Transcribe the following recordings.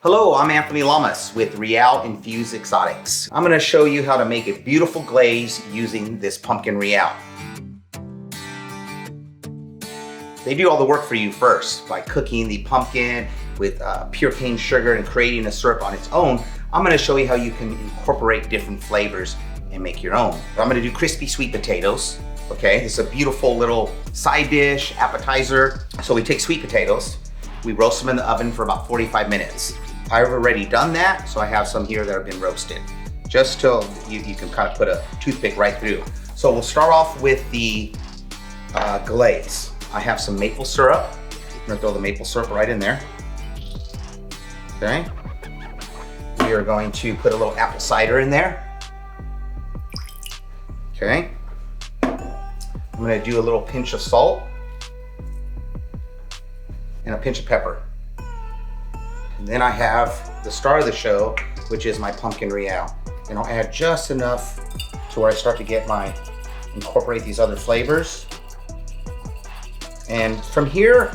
Hello, I'm Anthony Lamas with Reàl Infused Exotics. I'm going to show you how to make a beautiful glaze using this Pumpkin Reàl. They do all the work for you first by cooking the pumpkin with pure cane sugar and creating a syrup on its own. I'm going to show you how you can incorporate different flavors and make your own. I'm going to do crispy sweet potatoes. Okay, this is a beautiful little side dish, appetizer. So we take sweet potatoes, we roast them in the oven for about 45 minutes. I've already done that, so I have some here that have been roasted. Just till you can kind of put a toothpick right through. So we'll start off with the glaze. I have some maple syrup. I'm gonna throw the maple syrup right in there. Okay. We are going to put a little apple cider in there. Okay. I'm gonna do a little pinch of salt and a pinch of pepper. And then I have the star of the show, which is my Pumpkin Reàl. And I'll add just enough to where I start to incorporate these other flavors. And from here,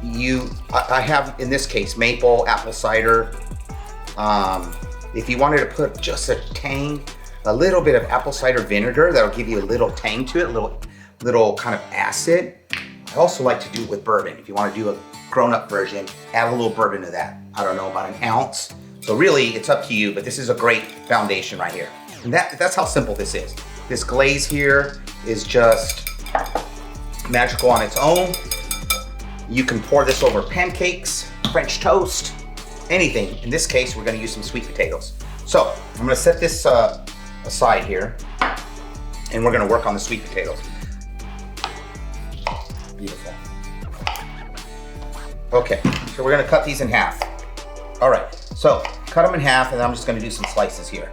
I have, in this case, maple, apple cider. If you wanted to put just a tang, a little bit of apple cider vinegar, that'll give you a little tang to it, a little kind of acid. I also like to do it with bourbon. If you want to do a grown-up version, add a little bourbon to that. I don't know, about an ounce. So really, it's up to you, but this is a great foundation right here. And that's how simple this is. This glaze here is just magical on its own. You can pour this over pancakes, French toast, anything. In this case, we're gonna use some sweet potatoes. So I'm gonna set this aside here, and we're gonna work on the sweet potatoes. Beautiful. Okay, so we're gonna cut these in half. All right, so cut them in half, and I'm just gonna do some slices here.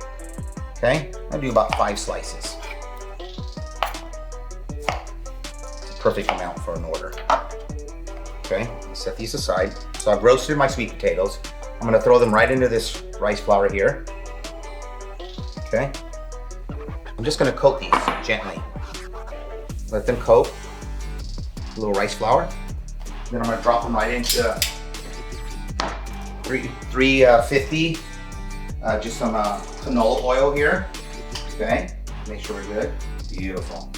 Okay, I'll do about 5 slices. Perfect amount for an order. Okay, set these aside. So I've roasted my sweet potatoes. I'm gonna throw them right into this rice flour here. Okay, I'm just gonna coat these gently. Let them coat. A little rice flour. Then I'm gonna drop them right into 350, just some canola oil here. Okay, make sure we're good. Beautiful.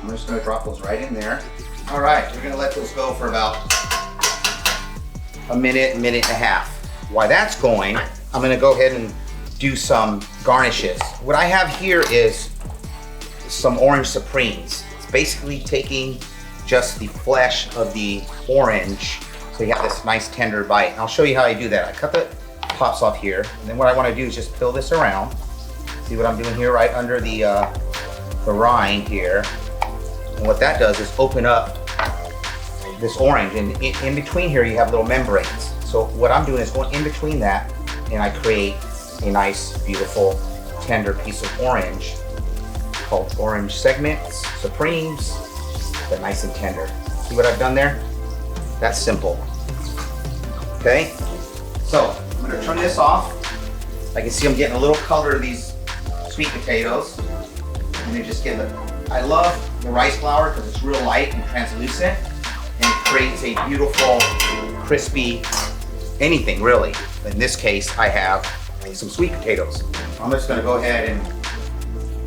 I'm just gonna drop those right in there. All right, we're gonna let those go for about a minute, minute and a half. While that's going, I'm gonna go ahead and do some garnishes. What I have here is some orange supremes. It's basically taking just the flesh of the orange, so you have this nice tender bite. And I'll show you how I do that. I cut the tops off here, and then what I want to do is just peel this around. See what I'm doing here, right under the rind here. And what that does is open up this orange, and in between here you have little membranes. So what I'm doing is going in between that, and I create a nice, beautiful, tender piece of orange called orange segments, supremes. But nice and tender. See what I've done there? That's simple. Okay, so I'm gonna turn this off. I can see I'm getting a little color of these sweet potatoes. And they just I love the rice flour because it's real light and translucent, and it creates a beautiful, crispy, anything really. In this case, I have some sweet potatoes. I'm just gonna go ahead and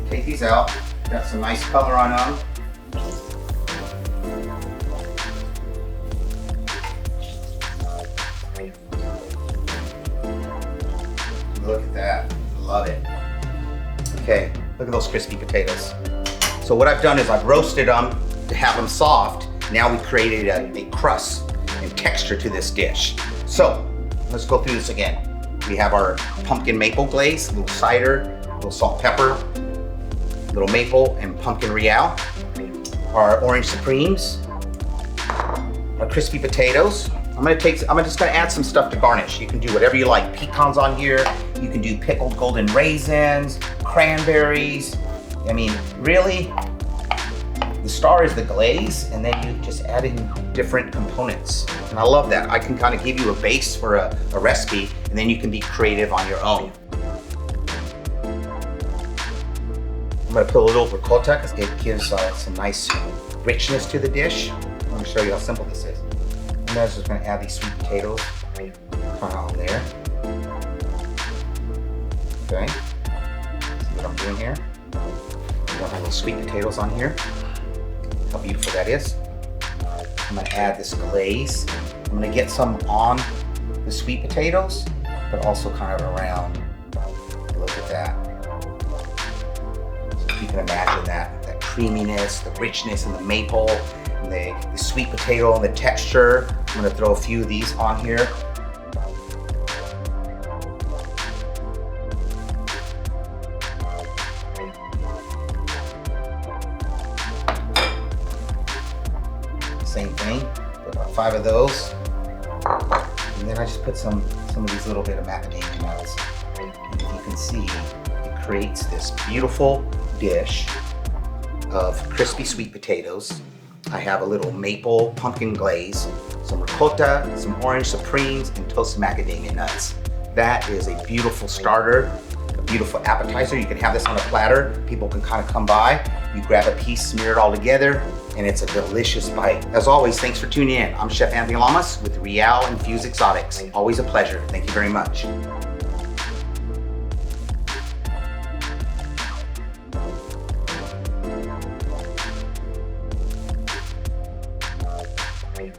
take these out. Got some nice color on them. Look at that, love it. Okay, look at those crispy potatoes. So what I've done is I've roasted them to have them soft. Now we created a crust and texture to this dish. So let's go through this again. We have our pumpkin maple glaze, a little cider, a little salt, pepper, a little maple and pumpkin Reàl, our orange supremes, our crispy potatoes. I'm just gonna add some stuff to garnish. You can do whatever you like. Pecans on here. You can do pickled golden raisins, cranberries. I mean, really, the star is the glaze, and then you just add in different components. And I love that. I can kind of give you a base for a recipe, and then you can be creative on your own. I'm gonna put a little ricotta because it gives some nice richness to the dish. Let me show you how simple this is. And then I'm just gonna add these sweet potatoes kind of on there. Okay, see what I'm doing here? I'm gonna have little sweet potatoes on here. How beautiful that is. I'm gonna add this glaze. I'm gonna get some on the sweet potatoes, but also kind of around. Look at that. So if you can imagine that creaminess, the richness, and the maple, and the sweet potato, and the texture. I'm gonna throw a few of these on here. Same thing, about 5 of those. And then I just put some of these little bit of macadamia nuts. And if you can see, it creates this beautiful dish of crispy sweet potatoes. I have a little maple pumpkin glaze, some ricotta, some orange supremes, and toasted macadamia nuts. That is a beautiful starter, a beautiful appetizer. You can have this on a platter. People can kind of come by. You grab a piece, smear it all together, and it's a delicious bite. As always, thanks for tuning in. I'm Chef Anthony Lamas with Reàl Infused Exotics. Always a pleasure. Thank you very much. Right.